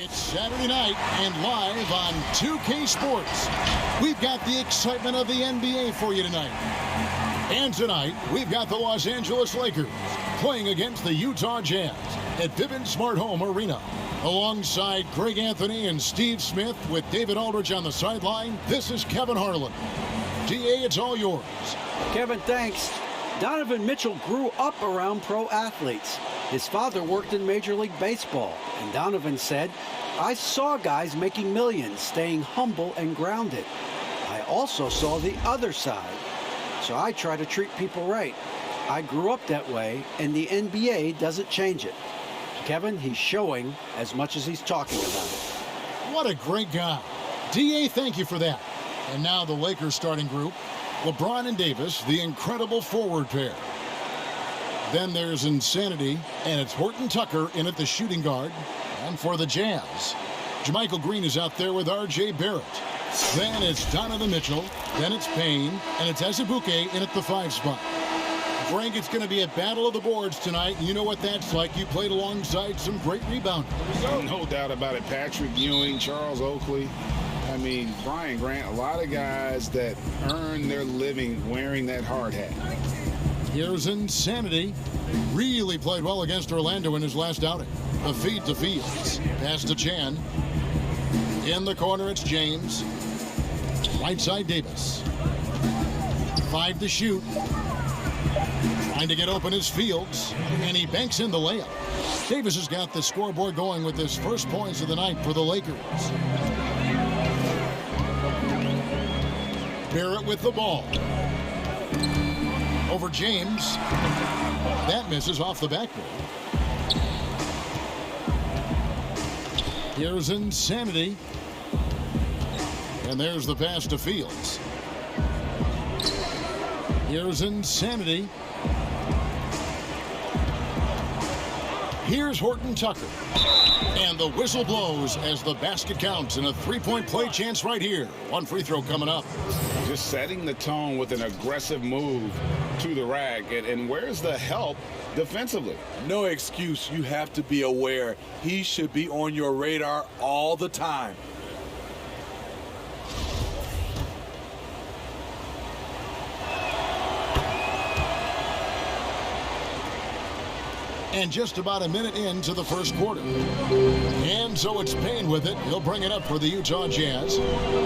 It's Saturday night and live on 2K Sports. We've got the excitement of the NBA for you tonight. And tonight, we've got the Los Angeles Lakers playing against the Utah Jazz at Vivint Smart Home Arena. Alongside Greg Anthony and Steve Smith with David Aldridge on the sideline, this is Kevin Harlan. DA, it's all yours. Kevin, thanks. Donovan Mitchell grew up around pro athletes. His father worked in Major League Baseball, and Donovan said, "I saw guys making millions, staying humble and grounded. I also saw the other side, so I try to treat people right. I grew up that way, and the NBA doesn't change it." Kevin, he's showing as much as he's talking about it. What a great guy. DA, thank you for that. And now the Lakers starting group, LeBron and Davis, the incredible forward pair. Then there's Insanity, and it's Horton Tucker in at the shooting guard. And for the Jazz, Jermichael Green is out there with R.J. Barrett. Then it's Donovan Mitchell, then it's Payne, and it's Azubuike in at the 5 spot. Greg, it's going to be a battle of the boards tonight. You know what that's like. You played alongside some great rebounders. No doubt about it. Patrick Ewing, Charles Oakley. I mean, Brian Grant, a lot of guys that earn their living wearing that hard hat. Here's Insanity. Really played well against Orlando in his last outing. The feed to Fields. Pass to Chan. In the corner, it's James. Right side, Davis. 5 to shoot. Trying to get open is Fields. And he banks in the layup. Davis has got the scoreboard going with his first points of the night for the Lakers. Barrett with the ball. Over James. That misses off the backboard. Here's Insanity. And there's the pass to Fields. Here's Insanity. Here's Horton Tucker. And the whistle blows as the basket counts in a 3-point play chance right here. One free throw coming up. Just setting the tone with an aggressive move to the rack. And where's the help defensively? No excuse. You have to be aware. He should be on your radar all the time. And just about a minute into the first quarter. And so it's Payne with it. He'll bring it up for the Utah Jazz.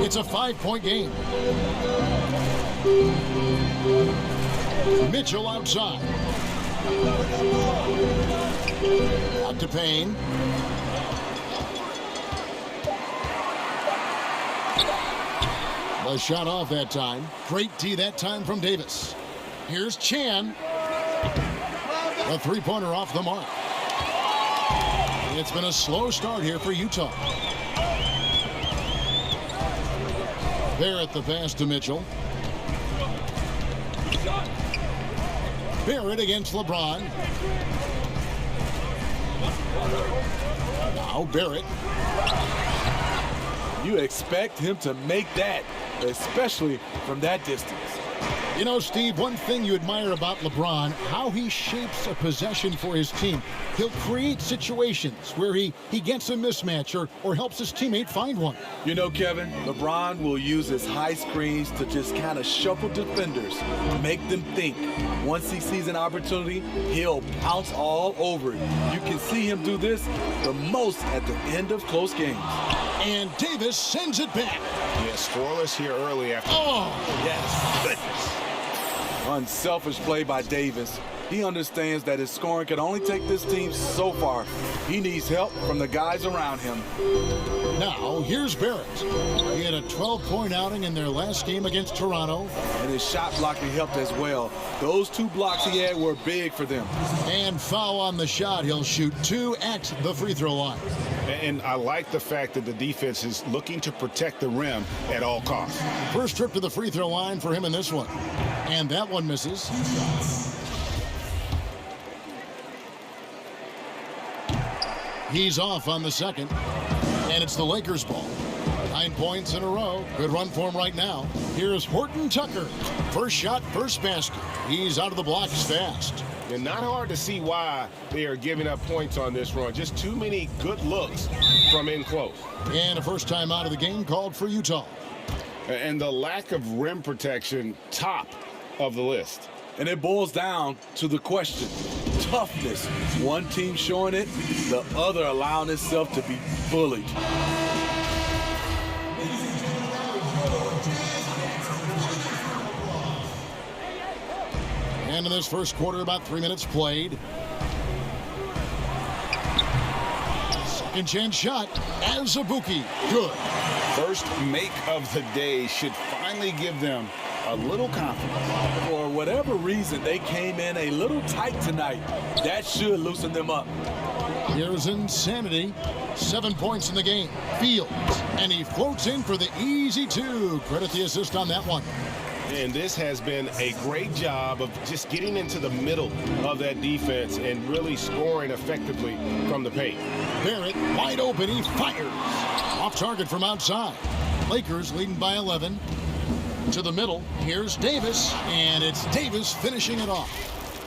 It's a 5-point game. Mitchell outside. Out to Payne. The shot off that time. Great D that time from Davis. Here's Chan. A 3-pointer off the mark. It's been a slow start here for Utah. Barrett the pass to Mitchell. Barrett against LeBron. Now Barrett. You expect him to make that, especially from that distance. You know, Steve, one thing you admire about LeBron, how he shapes a possession for his team. He'll create situations where he gets a mismatch or helps his teammate find one. You know, Kevin, LeBron will use his high screens to just kind of shuffle defenders, make them think. Once he sees an opportunity, he'll pounce all over it. You can see him do this the most at the end of close games. And Davis sends it back. Yeah, scoreless here early after. Oh, Yes. Goodness. Unselfish play by Davis. He understands that his scoring can only take this team so far. He needs help from the guys around him. now here's Barrett. He had a 12-point outing in their last game against Toronto. And his shot blocking helped as well. Those 2 blocks he had were big for them. And foul on the shot. He'll shoot 2 at the free throw line. And I like the fact that the defense is looking to protect the rim at all costs. First trip to the free throw line for him in this one. And that one misses. He's off on the second. And it's the Lakers' ball. 9 points in a row. Good run for him right now. Here's Horton Tucker. First shot, first basket. He's out of the blocks fast. And not hard to see why they are giving up points on this run. Just too many good looks from in close. And a first time out of the game called for Utah. And the lack of rim protection, top of the list. And it boils down to the question, toughness. One team showing it, the other allowing itself to be bullied. And in this first quarter, about 3 minutes played. Second chance shot, Azubuike, good. First make of the day should finally give them a little confidence. For whatever reason, they came in a little tight tonight. That should loosen them up. Here's Insanity. 7 points in the game. Fields. And he floats in for the easy two. Credit the assist on that one. And this has been a great job of just getting into the middle of that defense and really scoring effectively from the paint. Barrett wide open. He fires. Off target from outside. Lakers leading by 11. To the middle. Here's Davis. And it's Davis finishing it off.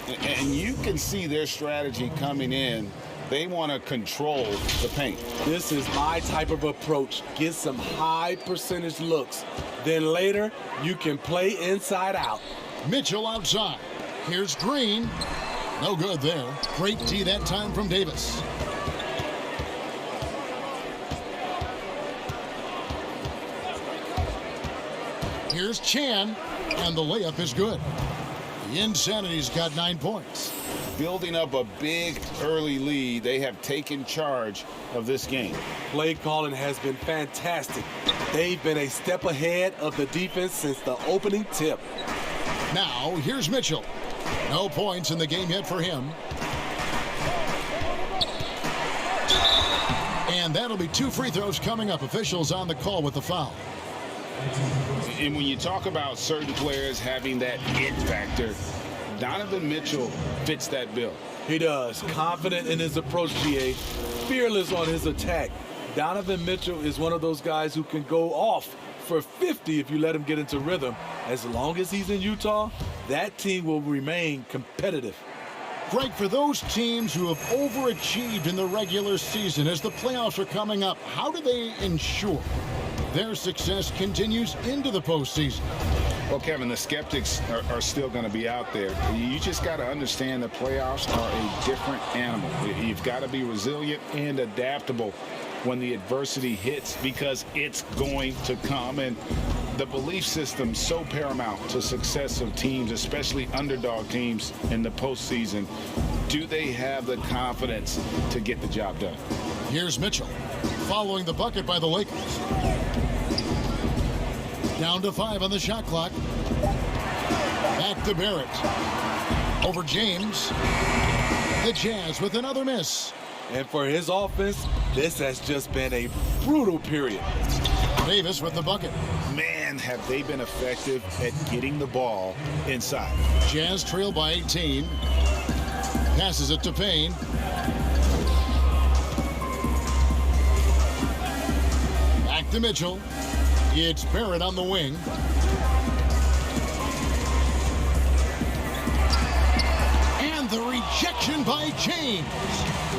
And you can see their strategy coming in. They want to control the paint. This is my type of approach. Get some high percentage looks. Then later, you can play inside out. Mitchell outside. Here's Green. No good there. Great D that time from Davis. Here's Chan. And the layup is good. The Insanity's got 9 points. Building up a big early lead, they have taken charge of this game. Play calling has been fantastic. They've been a step ahead of the defense since the opening tip. Now, here's Mitchell. No points in the game yet for him. And that'll be 2 free throws coming up. Officials on the call with the foul. And when you talk about certain players having that it factor, Donovan Mitchell fits that bill. He does. Confident in his approach, GA. Fearless on his attack. Donovan Mitchell is one of those guys who can go off for 50 if you let him get into rhythm. As long as he's in Utah, that team will remain competitive. Greg, for those teams who have overachieved in the regular season, as the playoffs are coming up, how do they ensure their success continues into the postseason? Well, Kevin, the skeptics are still going to be out there. You just got to understand the playoffs are a different animal. You've got to be resilient and adaptable when the adversity hits, because it's going to come. And the belief system so paramount to success of teams, especially underdog teams in the postseason. Do they have the confidence to get the job done? Here's Mitchell following the bucket by the Lakers. Down to 5 on the shot clock. Back to Barrett. Over James. The Jazz with another miss. And for his offense, this has just been a brutal period. Davis with the bucket. Man, have they been effective at getting the ball inside. Jazz trail by 18. Passes it to Payne. Back to Mitchell. It's Barrett on the wing. And the rejection by James.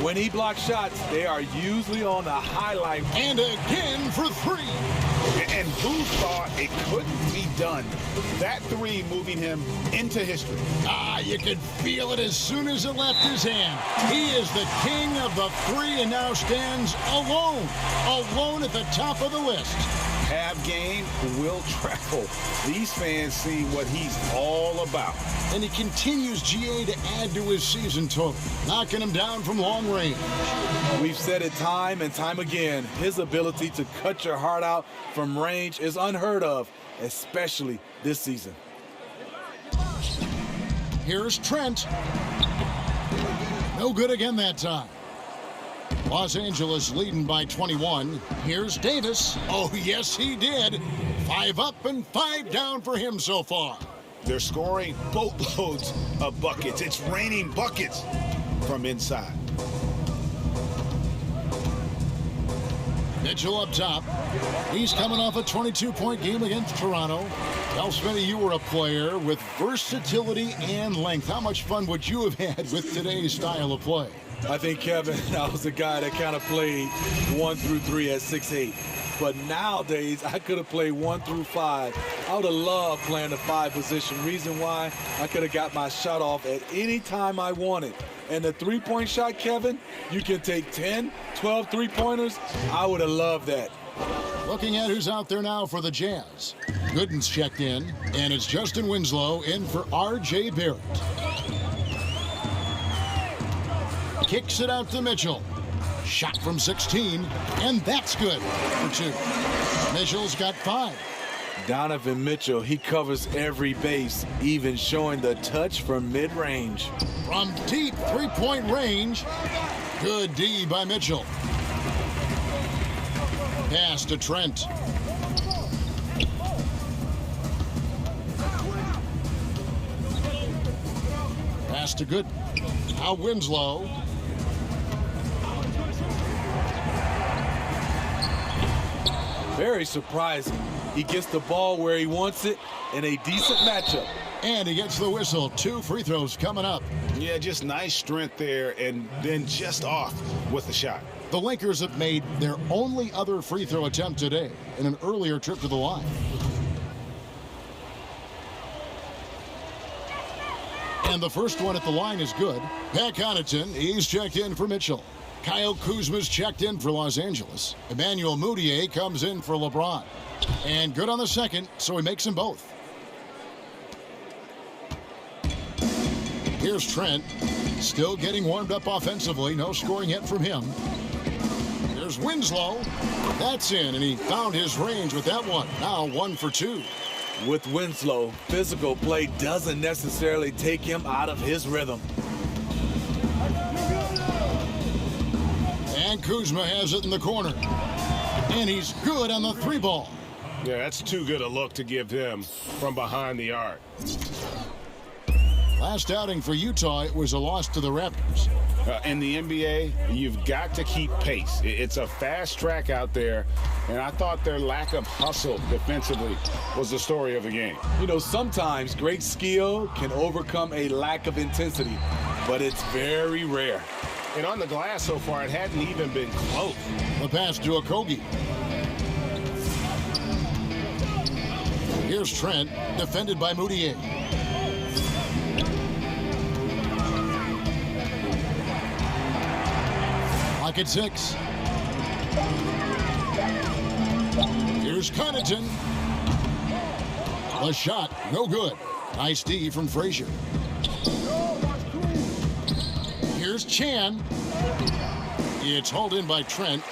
When he blocks shots, they are usually on the highlight. And again for 3. And who thought it couldn't be done? That 3 moving him into history. You could feel it as soon as it left his hand. He is the king of the 3 and now stands alone at the top of the list. Have game, will travel. These fans see what he's all about. And he continues, GA, to add to his season total, knocking him down from long range. We've said it time and time again. His ability to cut your heart out from range is unheard of, especially this season. Here's Trent. No good again that time. Los Angeles leading by 21. Here's Davis. Oh, yes, he did. 5 up and 5 down for him so far. They're scoring boatloads of buckets. It's raining buckets from inside. Mitchell up top. He's coming off a 22-point game against Toronto. Well, Smitty, you were a player with versatility and length. How much fun would you have had with today's style of play? I think, Kevin, I was a guy that kind of played 1 through 3 at 6'8". But nowadays, I could have played 1 through 5. I would have loved playing the 5 position. Reason why, I could have got my shot off at any time I wanted. And the three-point shot, Kevin, you can take 10, 12 three-pointers. I would have loved that. Looking at who's out there now for the Jazz. Gooden's checked in, and it's Justin Winslow in for R.J. Barrett. Kicks it out to Mitchell. Shot from 16, and that's good for 2. Mitchell's got 5. Donovan Mitchell, he covers every base, even showing the touch from mid-range. From deep three-point range, good D by Mitchell. Pass to Trent. Pass to Good. Now Winslow. Very surprising. He gets the ball where he wants it in a decent matchup. And he gets the whistle. 2 free throws coming up. Yeah, just nice strength there, and then just off with the shot. The Lakers have made their only other free throw attempt today in an earlier trip to the line. And the first one at the line is good. Pat Connaughton, he's checked in for Mitchell. Kyle Kuzma's checked in for Los Angeles. Emmanuel Mudiay comes in for LeBron. And good on the second, so he makes them both. Here's Trent, still getting warmed up offensively. No scoring yet from him. There's Winslow. That's in, and he found his range with that one. Now 1 for 2. With Winslow, physical play doesn't necessarily take him out of his rhythm. And Kuzma has it in the corner. And he's good on the 3-ball. Yeah, that's too good a look to give him from behind the arc. Last outing for Utah, it was a loss to the Raptors. In the NBA, you've got to keep pace. It's a fast track out there, and I thought their lack of hustle defensively was the story of the game. You know, sometimes great skill can overcome a lack of intensity, but it's very rare. And on the glass so far, it hadn't even been close. The pass to Okogie. Here's Trent, defended by Mudiay. Lock at 6. Here's Connaughton. The shot, no good. Nice D from Frazier. Here's Chan. It's hauled in by Trent.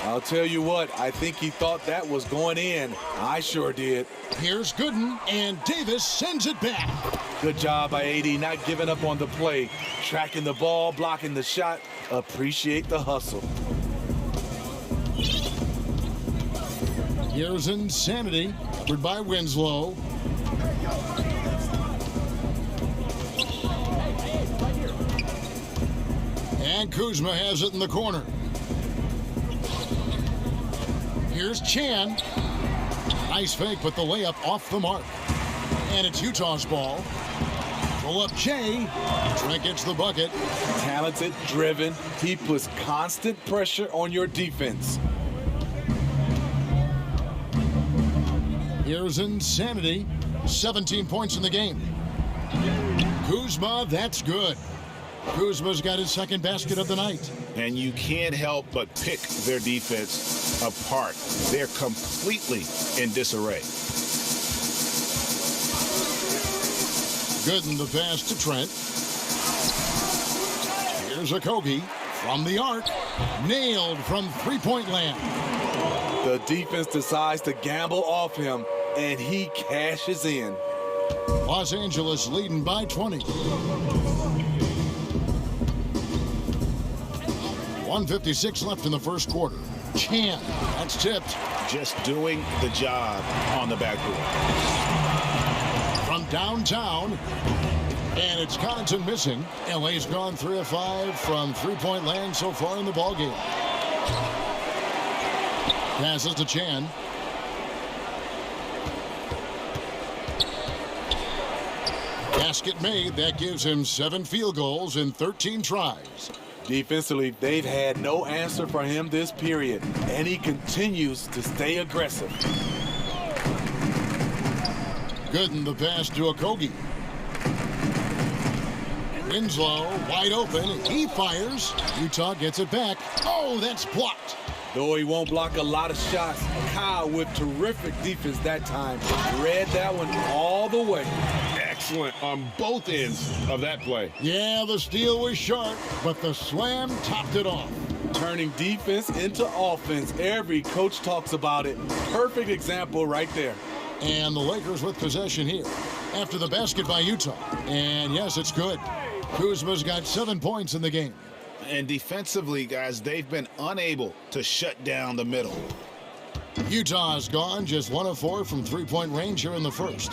I'll tell you what, I think he thought that was going in. I sure did. Here's Gooden, and Davis sends it back. Good job by AD, not giving up on the play. Tracking the ball, blocking the shot. Appreciate the hustle. Here's Insanity, covered by Winslow. And Kuzma has it in the corner. Here's Chan. Nice fake, but the layup off the mark. And it's Utah's ball. Pull up Jay. Trent gets the bucket. Talented, driven. He puts constant pressure on your defense. Here's Insanity. 17 points in the game. Kuzma, that's good. Kuzma's got his second basket of the night. And you can't help but pick their defense apart. They're completely in disarray. Gooden the pass to Trent. Here's Okogie from the arc. Nailed from three-point land. The defense decides to gamble off him, and he cashes in. Los Angeles leading by 20. 1:56 left in the first quarter. Chan, that's tipped. Just doing the job on the backboard. From downtown, and it's Connaughton missing. LA's gone 3 of 5 from three-point land so far in the ballgame. Passes to Chan. Basket made. That gives him 7 field goals in 13 tries. Defensively, they've had no answer for him this period, and he continues to stay aggressive. Gooden the pass to Okogie. Winslow wide open. He fires. Utah gets it back. Oh, that's blocked. Though he won't block a lot of shots, Kyle with terrific defense that time read that one all the way. Excellent on both ends of that play. Yeah, the steal was sharp, but the slam topped it off. Turning defense into offense. Every coach talks about it. Perfect example right there. And the Lakers with possession here after the basket by Utah. And yes, it's good. Kuzma's got 7 points in the game. And defensively, guys, they've been unable to shut down the middle. Utah's gone just 1 of 4 from three-point range here in the first.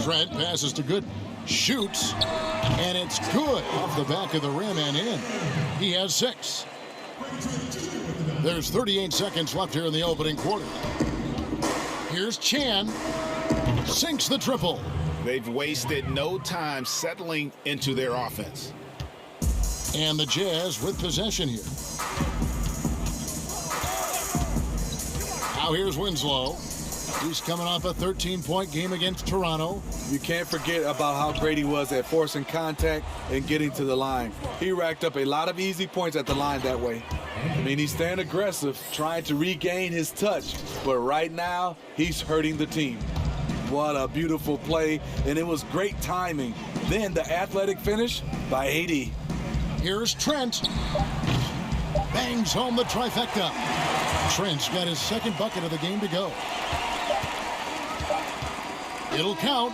Trent passes to Gooden. Shoots. And it's good off the back of the rim and in. He has 6. There's 38 seconds left here in the opening quarter. Here's Chan. Sinks the triple. They've wasted no time settling into their offense. And the Jazz with possession here. Now here's Winslow. He's coming off a 13-point game against Toronto. You can't forget about how great he was at forcing contact and getting to the line. He racked up a lot of easy points at the line that way. I mean, he's staying aggressive, trying to regain his touch. But right now, he's hurting the team. What a beautiful play, and it was great timing. Then the athletic finish by AD. Here's Trent. Bangs home the trifecta. Trent's got his second bucket of the game to go. It'll count.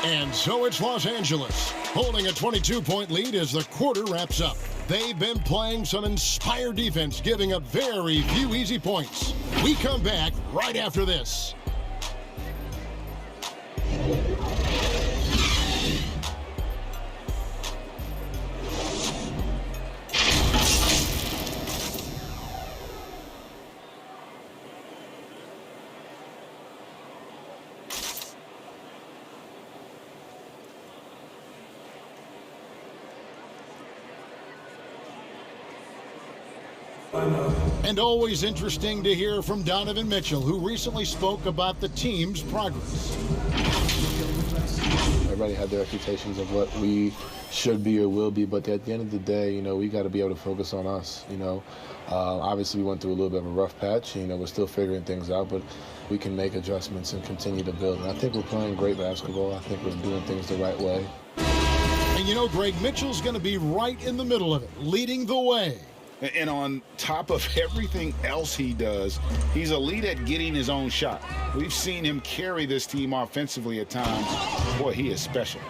And so it's Los Angeles, holding a 22-point lead as the quarter wraps up. They've been playing some inspired defense, giving up very few easy points. We come back right after this. And always interesting to hear from Donovan Mitchell, who recently spoke about the team's progress. Everybody had their expectations of what we should be or will be, but at the end of the day, you know, we got to be able to focus on us, you know. Obviously, we went through a little bit of a rough patch. You know, we're still figuring things out, but we can make adjustments and continue to build. And I think we're playing great basketball. I think we're doing things the right way. And, you know, Greg, Mitchell's going to be right in the middle of it, leading the way. And on top of everything else he does, he's elite at getting his own shot. We've seen him carry this team offensively at times. Boy, he is special.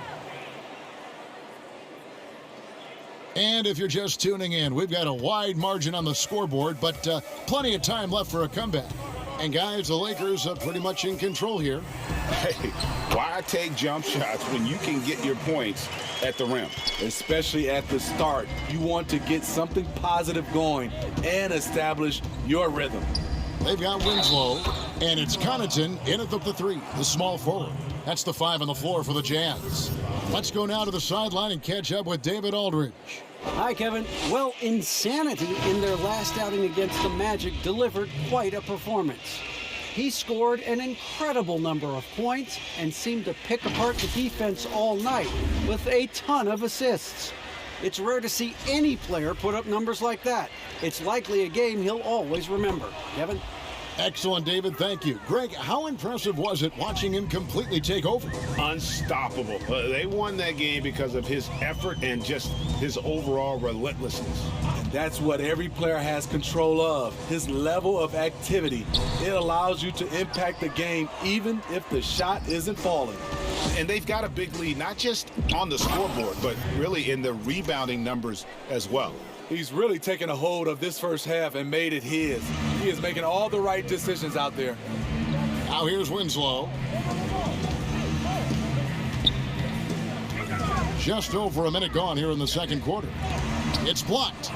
And if you're just tuning in, we've got a wide margin on the scoreboard, but plenty of time left for a comeback. And, guys, the Lakers are pretty much in control here. Hey, why take jump shots when you can get your points at the rim? Especially at the start. You want to get something positive going and establish your rhythm. They've got Winslow, and it's Connaughton in at the 3, the small forward. That's the 5 on the floor for the Jazz. Let's go now to the sideline and catch up with David Aldridge. Hi, Kevin. Well, insanity in their last outing against the Magic delivered quite a performance. He scored an incredible number of points and seemed to pick apart the defense all night with a ton of assists. It's rare to see any player put up numbers like that. It's likely a game he'll always remember. Kevin? Excellent, David. Thank you. Greg, how impressive was it watching him completely take over? Unstoppable. They won that game because of his effort and just his overall relentlessness. And that's what every player has control of, his level of activity. It allows you to impact the game even if the shot isn't falling. And they've got a big lead, not just on the scoreboard, but really in the rebounding numbers as well. He's really taken a hold of this first half and made it his. He is making all the right decisions out there. Now here's Winslow. Just over a minute gone here in the second quarter. It's blocked.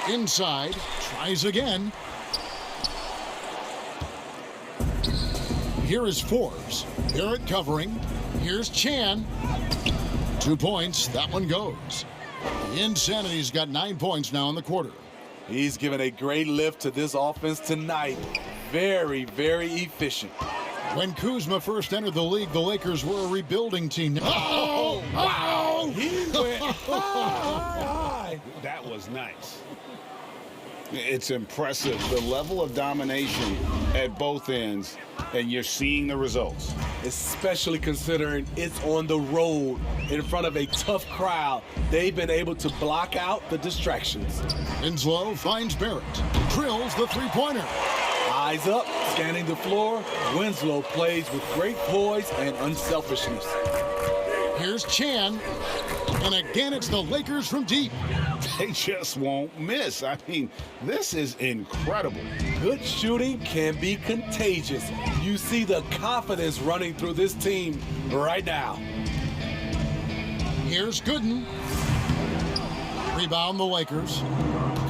Inside, tries again. Here is Forbes. Barrett covering. Here's Chan. 2 points. That one goes. Insanity's got 9 points now in the quarter. He's given a great lift to this offense tonight. Very, very efficient. When Kuzma first entered the league, the Lakers were a rebuilding team. Oh, wow! He went high. That was nice. It's impressive, the level of domination at both ends, and you're seeing the results. Especially considering it's on the road in front of a tough crowd. They've been able to block out the distractions. Winslow finds Barrett. Drills the three-pointer. Eyes up, scanning the floor. Winslow plays with great poise and unselfishness. Here's Chan. And again, it's the Lakers from deep. They just won't miss. I mean, this is incredible. Good shooting can be contagious. You see the confidence running through this team right now. Here's Gooden. Rebound the Lakers.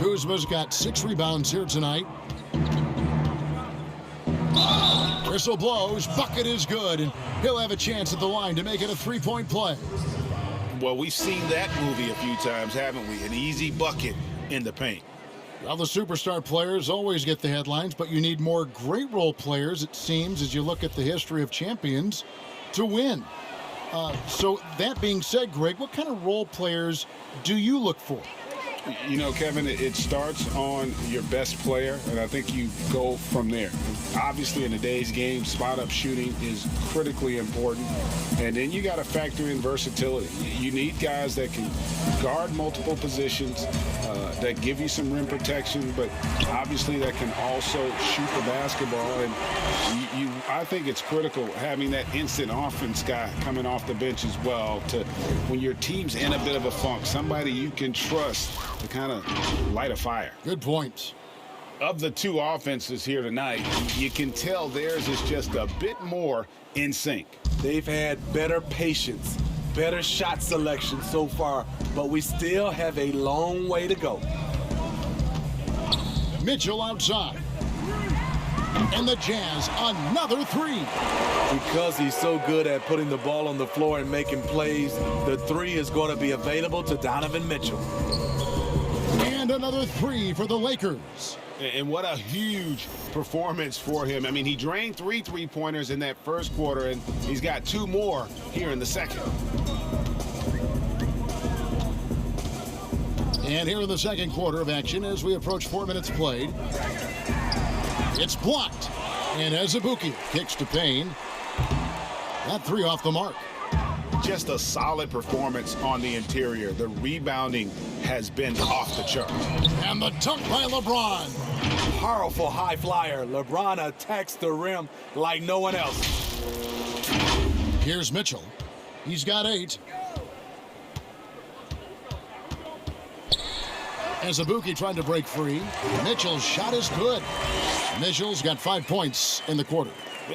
Kuzma's got 6 rebounds here tonight. Whistle blows, bucket is good, and he'll have a chance at the line to make it a 3-point play. Well, we've seen that movie a few times, haven't we? An easy bucket in the paint. Well, the superstar players always get the headlines, but you need more great role players, it seems, as you look at the history of champions, to win. So that being said, Greg, what kind of role players do you look for? You know, Kevin, it starts on your best player, and I think you go from there. Obviously, in today's game, spot-up shooting is critically important, and then you got to factor in versatility. You need guys that can guard multiple positions, that give you some rim protection, but obviously that can also shoot the basketball. And I think it's critical having that instant offense guy coming off the bench as well to, when your team's in a bit of a funk, somebody you can trust to kind of light a fire. Good points. Of the two offenses here tonight, you can tell theirs is just a bit more in sync. They've had better patience, better shot selection so far, but we still have a long way to go. Mitchell outside. And the Jazz, another 3. Because he's so good at putting the ball on the floor and making plays, the 3 is going to be available to Donovan Mitchell. And another 3 for the Lakers. And what a huge performance for him. I mean, he drained 3 three-pointers in that first quarter, and he's got 2 more here in the second. And here in the second quarter of action, as we approach 4 minutes played, it's blocked. And Azubuike kicks to Payne. That 3 off the mark. Just a solid performance on the interior. The rebounding has been off the chart. And the dunk by LeBron. Powerful high flyer. LeBron attacks the rim like no one else. Here's Mitchell. He's got 8. Azubuike trying to break free. Mitchell's shot is good. Mitchell's got 5 points in the quarter.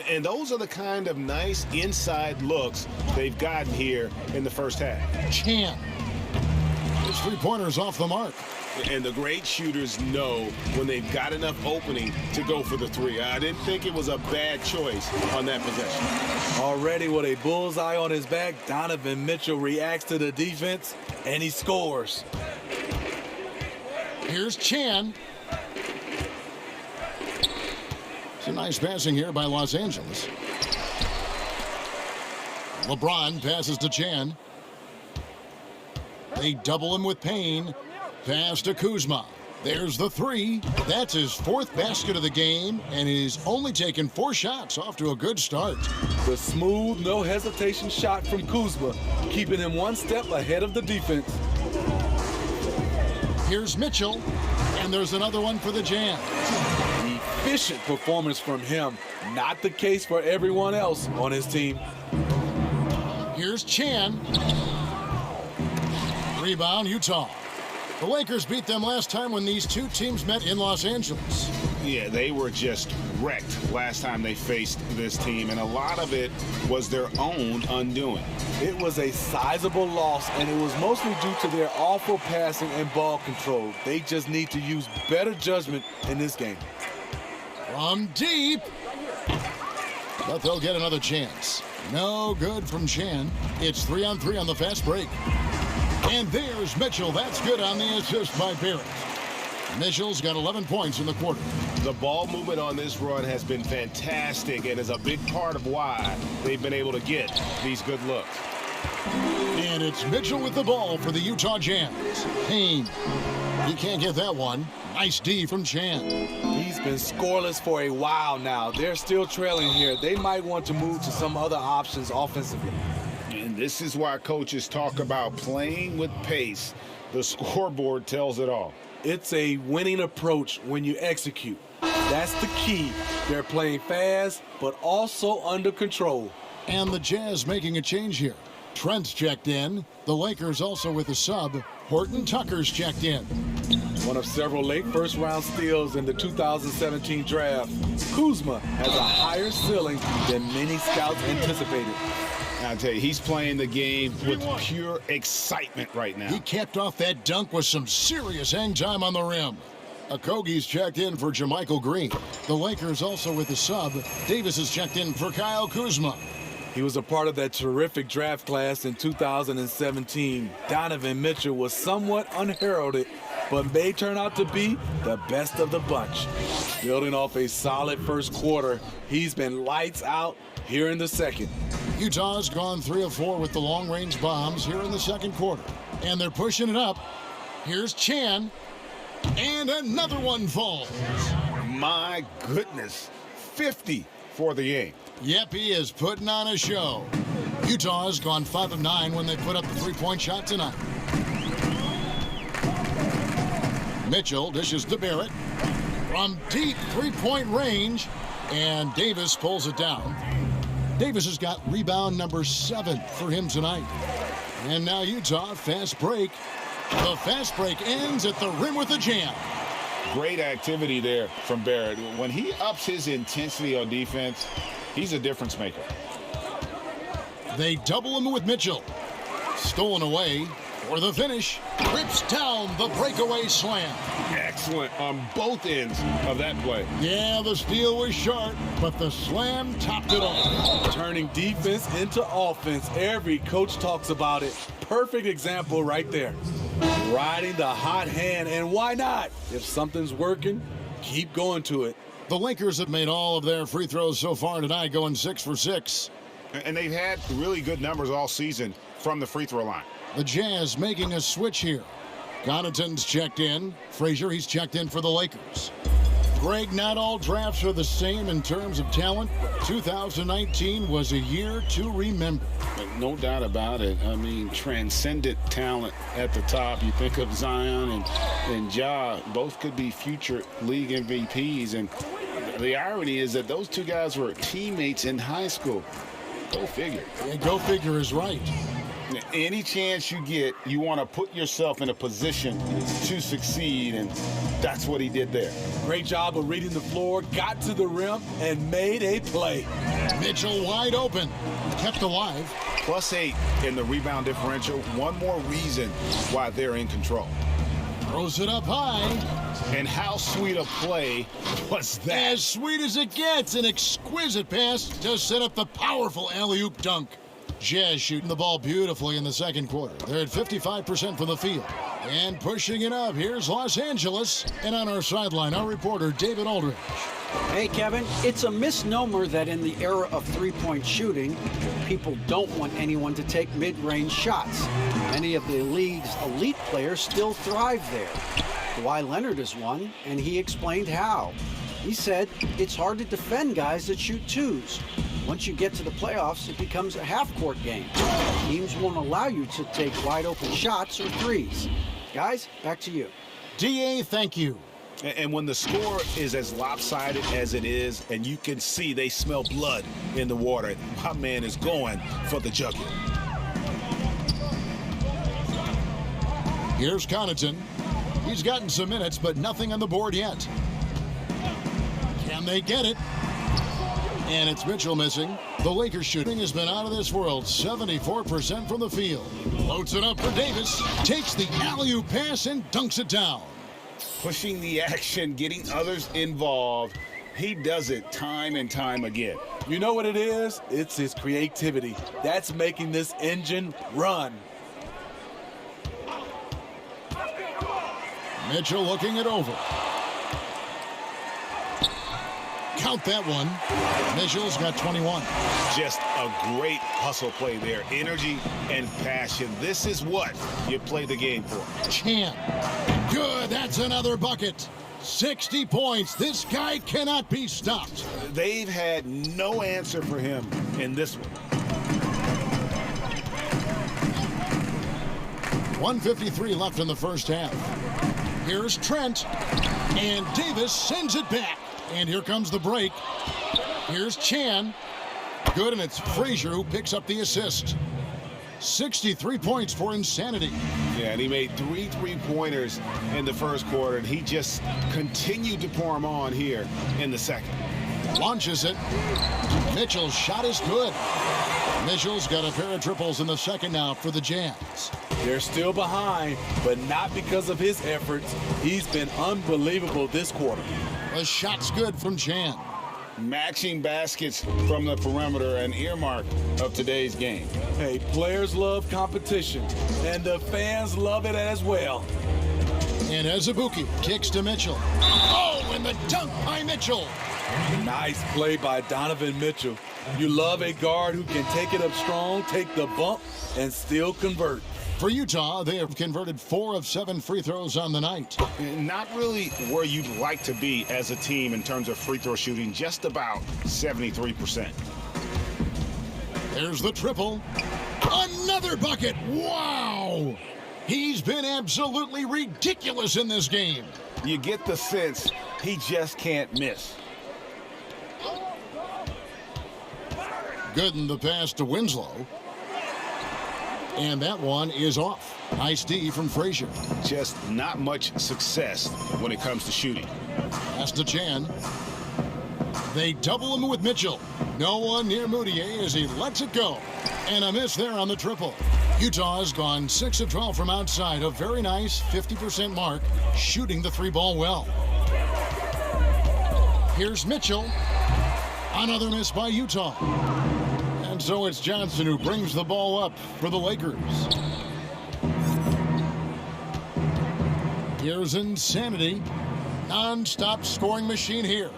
And those are the kind of nice inside looks they've gotten here in the first half. Chan. His 3-pointer's off the mark. And the great shooters know when they've got enough opening to go for the 3. I didn't think it was a bad choice on that possession. Already with a bullseye on his back, Donovan Mitchell reacts to the defense, and he scores. Here's Chan. Some nice passing here by Los Angeles. LeBron passes to Chan. They double him with Payne. Pass to Kuzma. There's the 3. That's his 4th basket of the game, and he's only taken 4 shots. Off to a good start. The smooth, no hesitation shot from Kuzma, keeping him 1 step ahead of the defense. Here's Mitchell, and there's another one for the Jazz. Efficient performance from him. Not the case for everyone else on his team. Here's Chan. Rebound, Utah. The Lakers beat them last time when these two teams met in Los Angeles. Yeah, they were just wrecked last time they faced this team, and a lot of it was their own undoing. It was a sizable loss, and it was mostly due to their awful passing and ball control. They just need to use better judgment in this game. From deep. But they'll get another chance. No good from Chan. It's 3-on-3 on the fast break. And there's Mitchell. That's good on the assist by Barrett. Mitchell's got 11 points in the quarter. The ball movement on this run has been fantastic and is a big part of why they've been able to get these good looks. And it's Mitchell with the ball for the Utah Jazz. Payne. He can't get that one. Nice D from Chan. He's been scoreless for a while now. They're still trailing here. They might want to move to some other options offensively. And this is why coaches talk about playing with pace. The scoreboard tells it all. It's a winning approach when you execute. That's the key. They're playing fast, but also under control. And the Jazz making a change here. Trent's checked in. The Lakers also with a sub. Horton Tucker's checked in. One of several late first-round steals in the 2017 draft, Kuzma has a higher ceiling than many scouts anticipated. I tell you, he's playing the game with pure excitement right now. He capped off that dunk with some serious hang time on the rim. Okogie's checked in for Jermichael Green. The Lakers also with a sub. Davis is checked in for Kyle Kuzma. He was a part of that terrific draft class in 2017. Donovan Mitchell was somewhat unheralded, but may turn out to be the best of the bunch. Building off a solid first quarter, he's been lights out here in the second. Utah's gone 3 of 4 with the long-range bombs here in the second quarter. And they're pushing it up. Here's Chan. And another one falls. My goodness, 50 for the game. Yep, he is putting on a show. Utah's gone 5 of 9 when they put up the three-point shot tonight. Mitchell dishes to Barrett. From deep three-point range. And Davis pulls it down. Davis has got rebound number 7 for him tonight. And now Utah, fast break. The fast break ends at the rim with a jam. Great activity there from Barrett. When he ups his intensity on defense, he's a difference maker. They double him with Mitchell. Stolen away for the finish. Rips down the breakaway slam. Excellent on both ends of that play. Yeah, the steal was sharp, but the slam topped it off. Turning defense into offense. Every coach talks about it. Perfect example right there. Riding the hot hand, and why not? If something's working, keep going to it. The Lakers have made all of their free throws so far tonight, going 6 for 6. And they've had really good numbers all season from the free throw line. The Jazz making a switch here. Connaughton's checked in. Frazier, he's checked in for the Lakers. Greg, not all drafts are the same in terms of talent. 2019 was a year to remember. No doubt about it. I mean, transcendent talent at the top. You think of Zion and Ja, both could be future league MVPs. And the irony is that those two guys were teammates in high school. Go figure. Yeah, go figure is right. Any chance you get, you want to put yourself in a position to succeed, and that's what he did there. Great job of reading the floor, got to the rim, and made a play. Mitchell wide open, kept alive. +8 in the rebound differential. One more reason why they're in control. Throws it up high. And how sweet a play was that? As sweet as it gets, an exquisite pass to set up the powerful alley-oop dunk. Jazz shooting the ball beautifully in the second quarter. They're at 55% from the field. And pushing it up, here's Los Angeles. And on our sideline, our reporter, David Aldridge. Hey, Kevin, it's a misnomer that in the era of three-point shooting, people don't want anyone to take mid-range shots. Many of the league's elite players still thrive there. Kawhi Leonard is one, and he explained how. He said it's hard to defend guys that shoot twos. Once you get to the playoffs, it becomes a half-court game. Teams won't allow you to take wide-open shots or threes. Guys, back to you. DA, thank you. And when the score is as lopsided as it is, and you can see they smell blood in the water, my man is going for the jugular. Here's Connaughton. He's gotten some minutes, but nothing on the board yet. Can they get it? And it's Mitchell missing. The Lakers shooting has been out of this world, 74% from the field. Loads it up for Davis, takes the alley-oop pass and dunks it down. Pushing the action, getting others involved. He does it time and time again. You know what it is? It's his creativity. That's making this engine run. Mitchell looking it over. Count that one. Mitchell's got 21. Just a great hustle play there. Energy and passion. This is what you play the game for. Chan. Good. That's another bucket. 60 points. This guy cannot be stopped. They've had no answer for him in this one. 1:53 left in the first half. Here's Trent. And Davis sends it back. And here comes the break. Here's Chan. Good, and it's Frazier who picks up the assist. 63 points for Insanity. Yeah, and he made 3 3-pointers in the first quarter, and he just continued to pour them on here in the second. Launches it. Mitchell's shot is good. Mitchell's got a pair of triples in the second now for the Jazz. They're still behind, but not because of his efforts. He's been unbelievable this quarter. The shot's good from Chan. Matching baskets from the perimeter, an earmark of today's game. Hey, players love competition, and the fans love it as well. And Azubuike kicks to Mitchell. Oh, and the dunk by Mitchell. Nice play by Donovan Mitchell. You love a guard who can take it up strong, take the bump, and still convert. For Utah, they have converted 4 of 7 free throws on the night. Not really where you'd like to be as a team in terms of free throw shooting, just about 73%. There's the triple. Another bucket. Wow! He's been absolutely ridiculous in this game. You get the sense he just can't miss. Good in the pass to Winslow. And that one is off. Nice D from Frazier. Just not much success when it comes to shooting. Pass to Chan. They double him with Mitchell. No one near Moutier as he lets it go. And a miss there on the triple. Utah has gone 6 of 12 from outside. A very nice 50% mark, shooting the 3-ball well. Here's Mitchell. Another miss by Utah. And so it's Johnson who brings the ball up for the Lakers. Here's Insanity. Non-stop scoring machine here.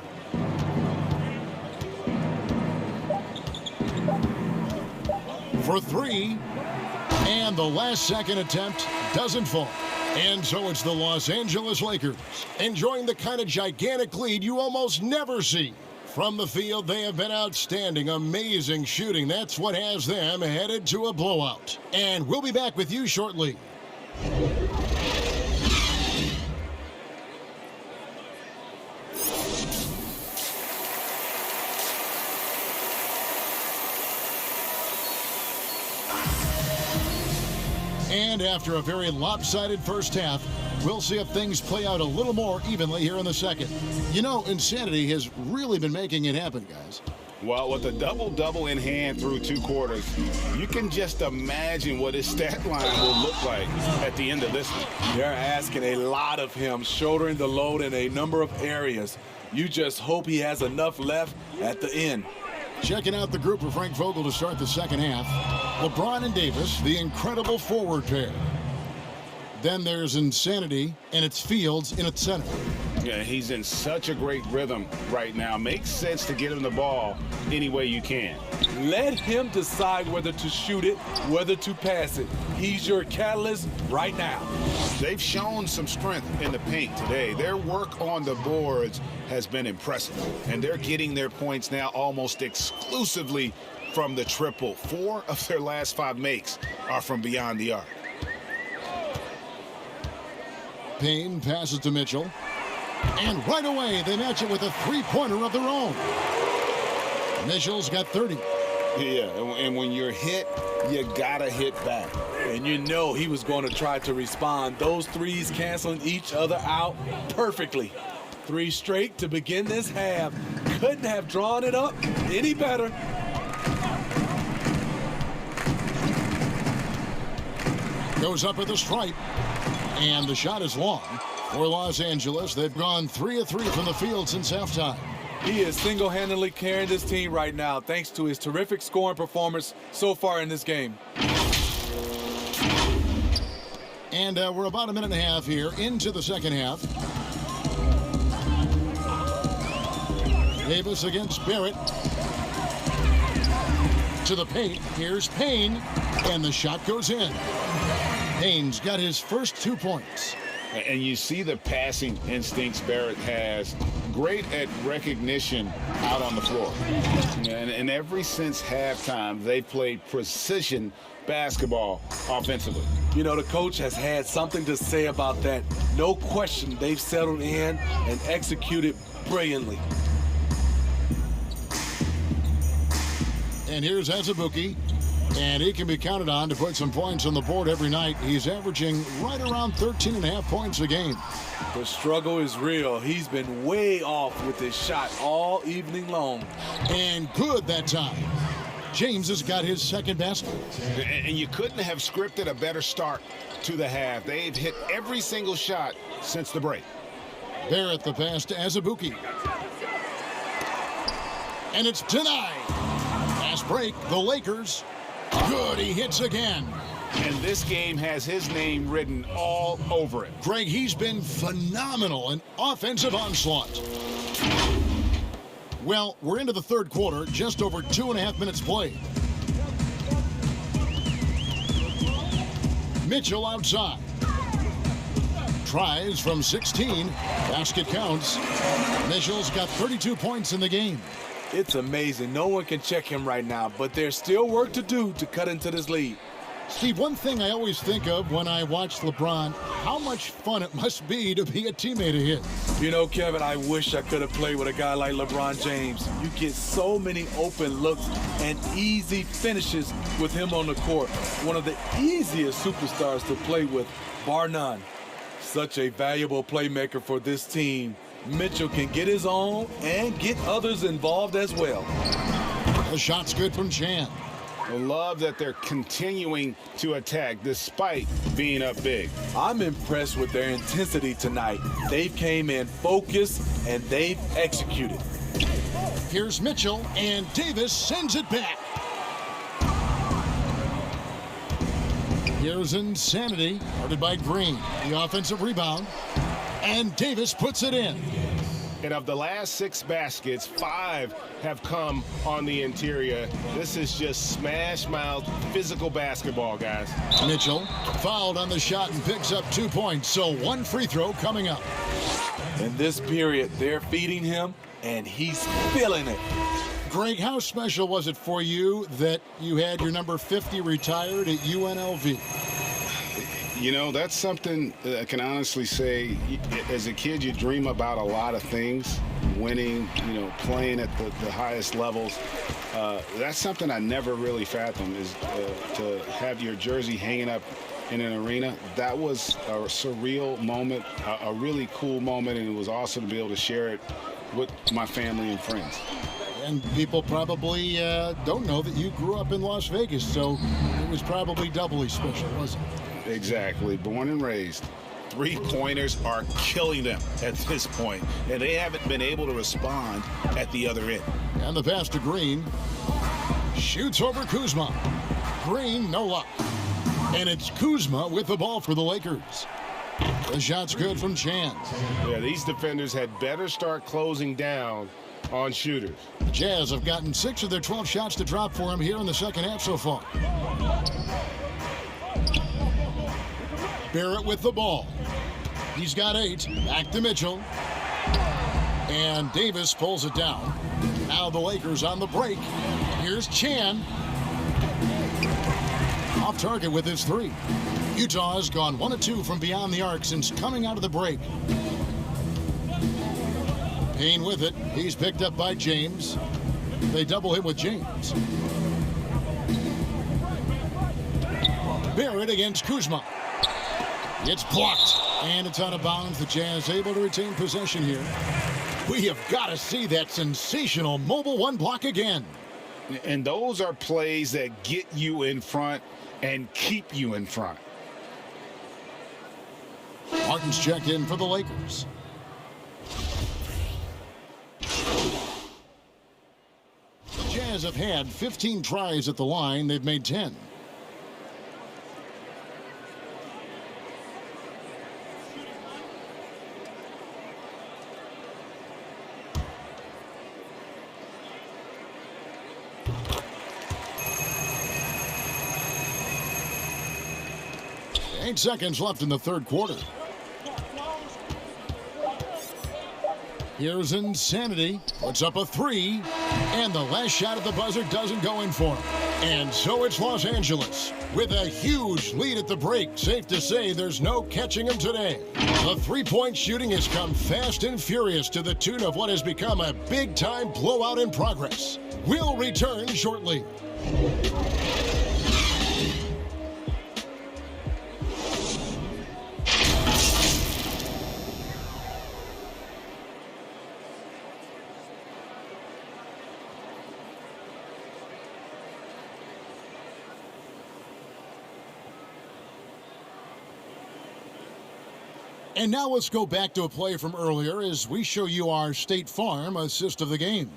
For 3. And the last second attempt doesn't fall. And so it's the Los Angeles Lakers enjoying the kind of gigantic lead you almost never see. From the field, they have been outstanding, amazing shooting. That's what has them headed to a blowout. And we'll be back with you shortly. And after a very lopsided first half, we'll see if things play out a little more evenly here in the second. You know, Insanity has really been making it happen, guys. Well, with a double-double in hand through 2 quarters, you can just imagine what his stat line will look like at the end of this one. They're asking a lot of him, shouldering the load in a number of areas. You just hope he has enough left at the end. Checking out the group for Frank Vogel to start the second half. LeBron and Davis, the incredible forward pair. Then there's Insanity, and it's Fields in its center. Yeah, he's in such a great rhythm right now. Makes sense to get him the ball any way you can. Let him decide whether to shoot it, whether to pass it. He's your catalyst right now. They've shown some strength in the paint today. Their work on the boards has been impressive, and they're getting their points now almost exclusively from the triple. 4 of their last 5 makes are from beyond the arc. Payne passes to Mitchell. And right away, they match it with a 3-pointer of their own. Mitchell's got 30. Yeah, and when you're hit, you gotta hit back. And you know he was going to try to respond. Those threes canceling each other out perfectly. 3 straight to begin this half. Couldn't have drawn it up any better. Goes up at the stripe, and the shot is long. For Los Angeles, they've gone 3 of 3 from the field since halftime. He is single-handedly carrying this team right now thanks to his terrific scoring performance so far in this game. And we're about a minute and a half here into the second half. Davis against Barrett. To the paint. Here's Payne. And the shot goes in. Payne's got his first 2 points. And you see the passing instincts Barrett has. Great at recognition out on the floor. And ever since halftime, they've played precision basketball offensively. You know, the coach has had something to say about that. No question, they've settled in and executed brilliantly. And here's Azubuike, and he can be counted on to put some points on the board every night. He's averaging right around 13.5 points a game. The struggle is real. He's been way off with his shot all evening long. And good that time. James has got his second basket. And you couldn't have scripted a better start to the half. They've hit every single shot since the break. Barrett the pass to Azubuike. And it's denied. Fast break, the Lakers. Good, he hits again. And this game has his name written all over it. Greg, he's been phenomenal in offensive onslaught. Well, we're into the third quarter, just over 2.5 minutes played. Mitchell outside. Tries from 16. Basket counts. Mitchell's got 32 points in the game. It's amazing. No one can check him right now, but there's still work to do to cut into this lead. Steve, one thing I always think of when I watch LeBron, how much fun it must be to be a teammate of his. You know, Kevin, I wish I could have played with a guy like LeBron James. You get so many open looks and easy finishes with him on the court. One of the easiest superstars to play with, bar none. Such a valuable playmaker for this team. Mitchell can get his own and get others involved as well. The shot's good from Chan. I love that they're continuing to attack despite being up big. I'm impressed with their intensity tonight. They came in focused and they've executed. Here's Mitchell, and Davis sends it back. Here's Insanity, guarded by Green. The offensive rebound, and Davis puts it in. And of the last 6 baskets, 5 have come on the interior. This is just smash mouth physical basketball, guys. Mitchell fouled on the shot and picks up 2 points, so 1 free throw coming up. In this period, they're feeding him, and he's feeling it. Greg, how special was it for you that you had your number 50 retired at UNLV? You know, that's something I can honestly say. As a kid, you dream about a lot of things, winning, you know, playing at the highest levels. That's something I never really fathomed, is to have your jersey hanging up in an arena. That was a surreal moment, a really cool moment, and it was awesome to be able to share it with my family and friends. And people probably don't know that you grew up in Las Vegas, so it was probably doubly special, wasn't it? Exactly. Born and raised. 3-pointers are killing them at this point, and they haven't been able to respond at the other end. And the pass to Green. Shoots over Kuzma. Green, no luck. And it's Kuzma with the ball for the Lakers. The shot's good from Chan. Yeah, these defenders had better start closing down on shooters. The Jazz have gotten 6 of their 12 shots to drop for him here in the second half so far. Barrett with the ball. He's got 8. Back to Mitchell. And Davis pulls it down. Now the Lakers on the break. Here's Chan. Off target with his 3. Utah has gone 1 of 2 from beyond the arc since coming out of the break. Payne with it. He's picked up by James. They double him with James. Barrett against Kuzma. It's blocked, and it's out of bounds. The Jazz able to retain possession here. We have got to see that sensational mobile one block again. And those are plays that get you in front and keep you in front. Martin's checked in for the Lakers. The Jazz have had 15 tries at the line. They've made 10. Eight seconds left in the third quarter. Here's Insanity, puts up a three, and the last shot at the buzzer doesn't go in for him. And so it's Los Angeles with a huge lead at the break. Safe to say there's no catching him today. The three-point shooting has come fast and furious to the tune of what has become a big-time blowout in progress. We'll return shortly. And now let's go back to a play from earlier as we show you our State Farm assist of the game.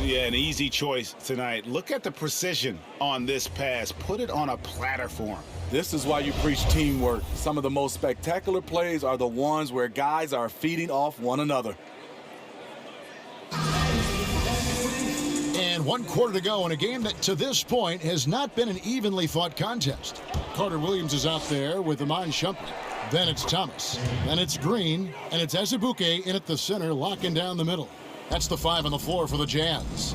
Yeah, an easy choice tonight. Look at the precision on this pass. Put it on a platter for him. This is why you preach teamwork. Some of the most spectacular plays are the ones where guys are feeding off one another. And 1 quarter to go in a game that to this point has not been an evenly fought contest. Carter Williams is out there with Iman Shumpert. Then it's Thomas. Then it's Green. And it's Azubuike in at the center, locking down the middle. That's the 5 on the floor for the Jazz.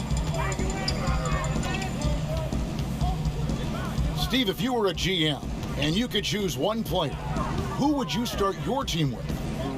Steve, if you were a GM and you could choose one player, who would you start your team with?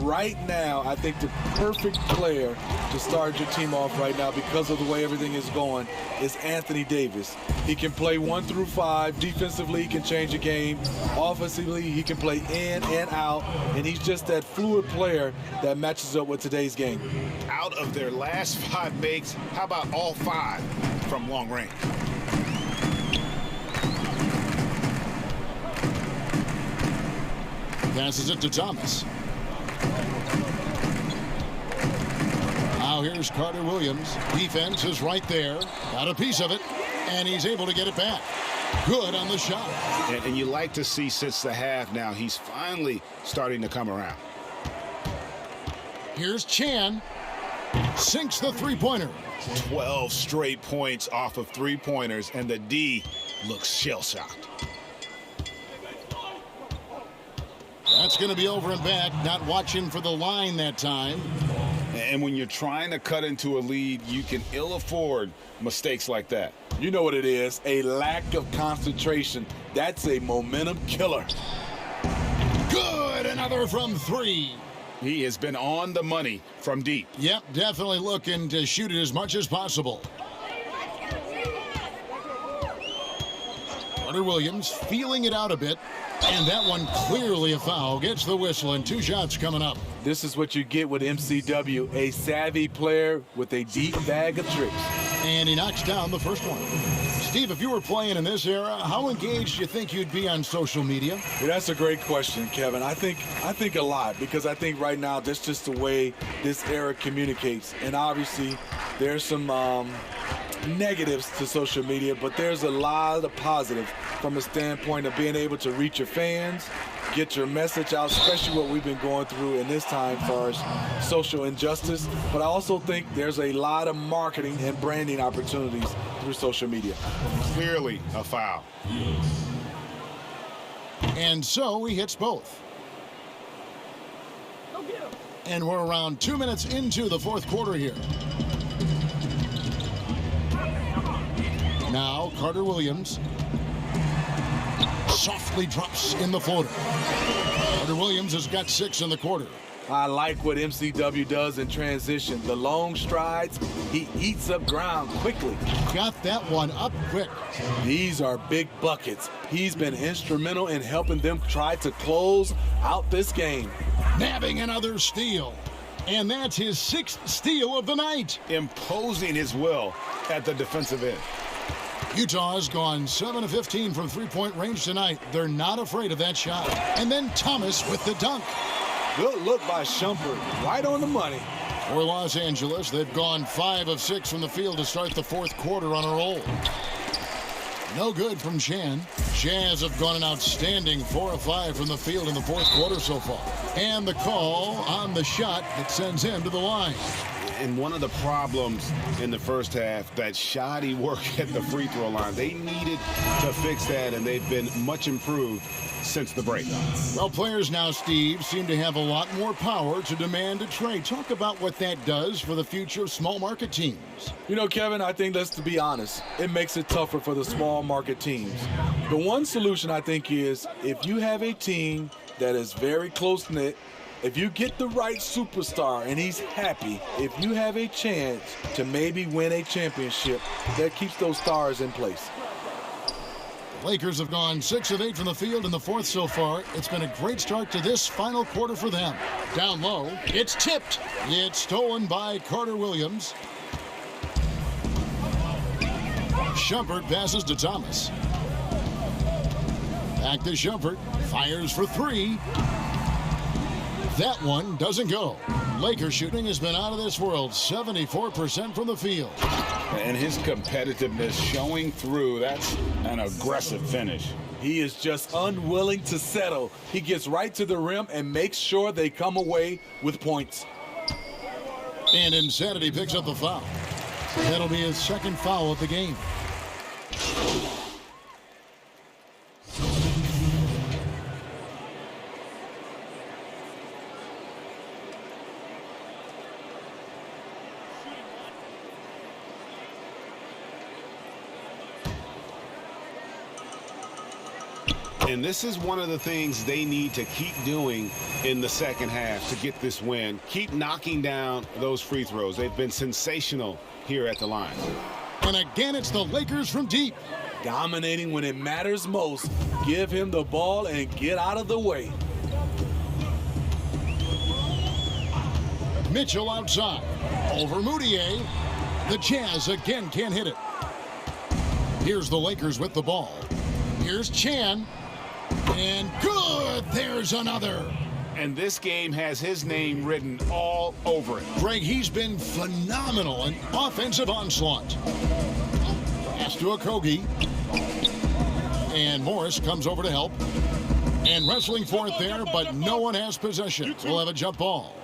Right now, I think the perfect player to start your team off right now, because of the way everything is going, is Anthony Davis. He can play 1 through 5. Defensively, he can change a game. Offensively, he can play in and out. And he's just that fluid player that matches up with today's game. Out of their last 5 makes, how about all 5 from long range? Passes it to Thomas. Now here's Carter Williams. Defense is right there. Got a piece of it, and he's able to get it back. Good on the shot. And you like to see since the half now, he's finally starting to come around. Here's Chan. Sinks the three-pointer. 12 straight points off of three-pointers, and the D looks shell-shocked. That's going to be over and back. Not watching for the line that time. And when you're trying to cut into a lead, you can ill afford mistakes like that. You know what it is, a lack of concentration. That's a momentum killer. Good, another from 3. He has been on the money from deep. Yep, definitely looking to shoot it as much as possible. Carter Williams feeling it out a bit. And that one clearly a foul. Gets the whistle, and 2 shots coming up. This is what you get with MCW, a savvy player with a deep bag of tricks. And he knocks down the first one. Steve, if you were playing in this era, how engaged do you think you'd be on social media? Yeah, that's a great question, Kevin. I think a lot, because I think right now that's just the way this era communicates. And obviously there's some negatives to social media, but there's a lot of positive from a standpoint of being able to reach your fans, get your message out, especially what we've been going through in this time for social injustice. But I also think there's a lot of marketing and branding opportunities through social media. Clearly a foul. And so he hits both. And we're around 2 minutes into the fourth quarter here. Now Carter Williams softly drops in the floater. Carter Williams has got 6 in the quarter. I like what MCW does in transition. The long strides, he eats up ground quickly. Got that one up quick. These are big buckets. He's been instrumental in helping them try to close out this game. Nabbing another steal. And that's his 6th steal of the night. Imposing his will at the defensive end. Utah's gone 7 of 15 from three-point range tonight. They're not afraid of that shot. And then Thomas with the dunk. Good look by Shumpert, right on the money. For Los Angeles, they've gone 5 of 6 from the field to start the 4th quarter on a roll. No good from Chan. Jazz have gone an outstanding 4 of 5 from the field in the 4th quarter so far. And the call on the shot that sends him to the line. And one of the problems in the first half, that shoddy work at the free throw line. They needed to fix that, and they've been much improved since the break. Well, players now, Steve, seem to have a lot more power to demand a trade. Talk about what that does for the future of small market teams. You know, Kevin, I think, let's be honest, it makes it tougher for the small market teams. The one solution, I think, is if you have a team that is very close-knit, if you get the right superstar and he's happy, if you have a chance to maybe win a championship, that keeps those stars in place. Lakers have gone 6 of 8 from the field in the 4th so far. It's been a great start to this final quarter for them. Down low, it's tipped. It's stolen by Carter Williams. Shumpert passes to Thomas. Back to Shumpert. Fires for 3. That one doesn't go. Lakers shooting has been out of this world, 74% from the field. And his competitiveness showing through. That's an aggressive finish. He is just unwilling to settle. He gets right to the rim and makes sure they come away with points. And Insanity picks up the foul. That'll be his 2nd foul of the game. And this is one of the things they need to keep doing in the second half to get this win. Keep knocking down those free throws. They've been sensational here at the line. And again, it's the Lakers from deep. Dominating when it matters most. Give him the ball and get out of the way. Mitchell outside. Over Moutier. The Jazz again can't hit it. Here's the Lakers with the ball. Here's Chan. And good, there's another. And this game has his name written all over it. Greg, he's been phenomenal in offensive onslaught. Pass to Okogie. And Morris comes over to help. And wrestling for it there, but no one has possession. We'll have a jump ball.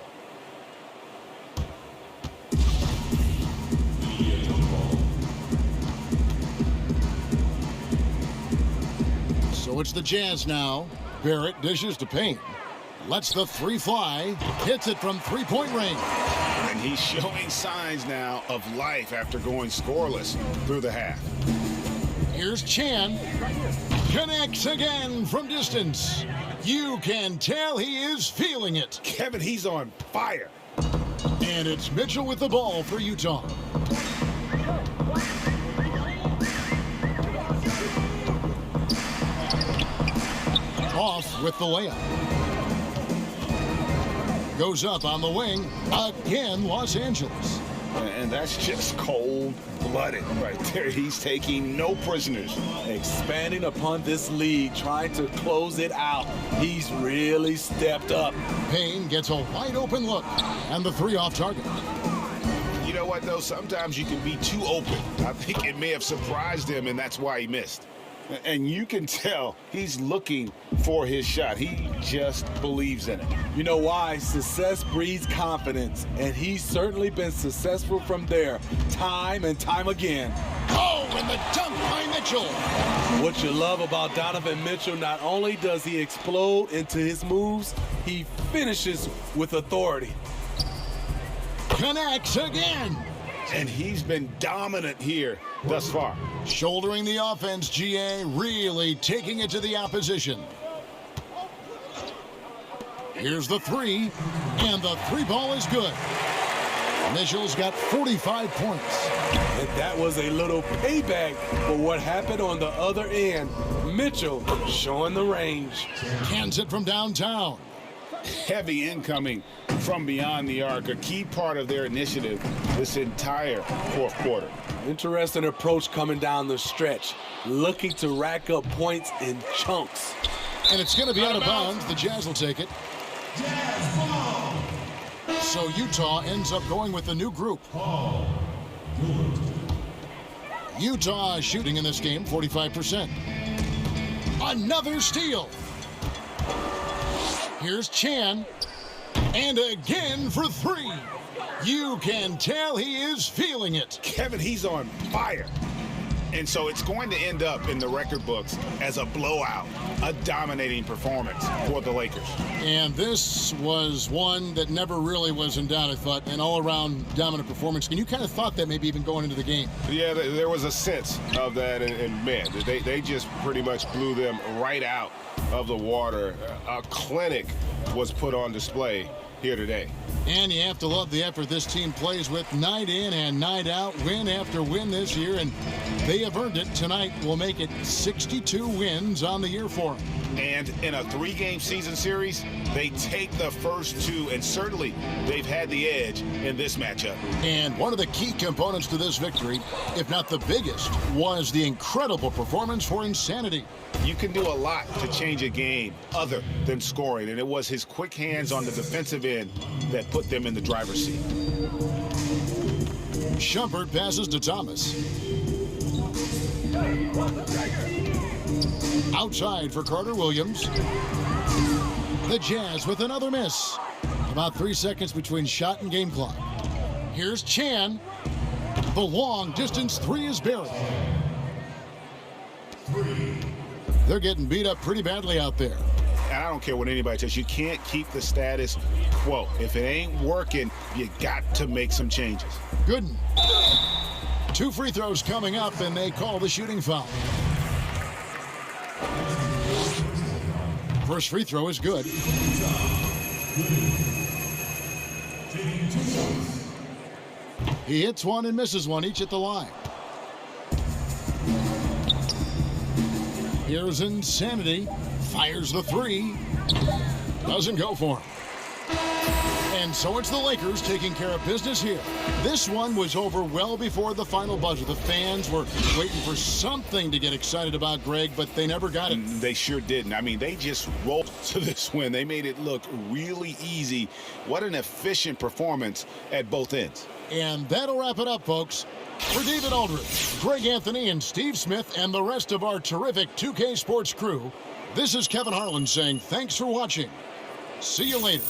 So it's the Jazz now. Barrett dishes to Payne. Lets the 3 fly. Hits it from 3-point range. And he's showing signs now of life after going scoreless through the half. Here's Chan. Connects again from distance. You can tell he is feeling it. Kevin, he's on fire. And it's Mitchell with the ball for Utah. Off with the layup. Goes up on the wing. Again, Los Angeles. And that's just cold-blooded right there. He's taking no prisoners. Expanding upon this lead, trying to close it out. He's really stepped up. Payne gets a wide-open look. And the 3 off target. You know what, though? Sometimes you can be too open. I think it may have surprised him, and that's why he missed. And you can tell he's looking for his shot. He just believes in it. You know why? Success breeds confidence, and he's certainly been successful from there, time and time again. Oh, and the dunk by Mitchell. What you love about Donovan Mitchell, not only does he explode into his moves, he finishes with authority. Connects again. And he's been dominant here thus far. Shouldering the offense, GA, really taking it to the opposition. Here's the three, and the three ball is good. Mitchell's got 45 points. And that was a little payback for what happened on the other end. Mitchell showing the range. Cans it from downtown. Heavy incoming from beyond the arc, a key part of their initiative this entire fourth quarter. Interesting approach coming down the stretch, looking to rack up points in chunks. And it's going to be out of bounds. The Jazz will take it. So Utah ends up going with the new group. Utah shooting in this game 45%. Another steal. Here's Chan. And again for three. You can tell he is feeling it. Kevin, he's on fire. And so it's going to end up in the record books as a blowout, a dominating performance for the Lakers. And this was one that never really was in doubt, I thought, an all-around dominant performance. And you kind of thought that maybe even going into the game. Yeah, there was a sense of that, and man, they just pretty much blew them right out of the water. A clinic was put on display here today. And you have to love the effort this team plays with night in and night out, win after win this year, and they have earned it. Tonight will make it 62 wins on the year for them. And in a three-game season series, they take the first two, and certainly they've had the edge in this matchup. And one of the key components to this victory, if not the biggest, was the incredible performance for Insanity. You can do a lot to change a game other than scoring, and it was his quick hands on the defensive end that put them in the driver's seat. Shumpert passes to Thomas. Outside for Carter Williams. The Jazz with another miss. About 3 seconds between shot and game clock. Here's Chan. The long distance three is buried. They're getting beat up pretty badly out there. And I don't care what anybody says, you can't keep the status quo. If it ain't working, you got to make some changes. Gooden. 2 free throws coming up, and they call the shooting foul. First free throw is good. He hits one and misses one, each at the line. Here's Insanity. Fires the three. Doesn't go for him. And so it's the Lakers taking care of business here. This one was over well before the final buzzer. The fans were waiting for something to get excited about, Greg, but they never got it. They sure didn't. I mean, they just rolled to this win. They made it look really easy. What an efficient performance at both ends. And that'll wrap it up, folks. For David Aldridge, Greg Anthony, and Steve Smith, and the rest of our terrific 2K Sports crew, this is Kevin Harlan saying thanks for watching. See you later.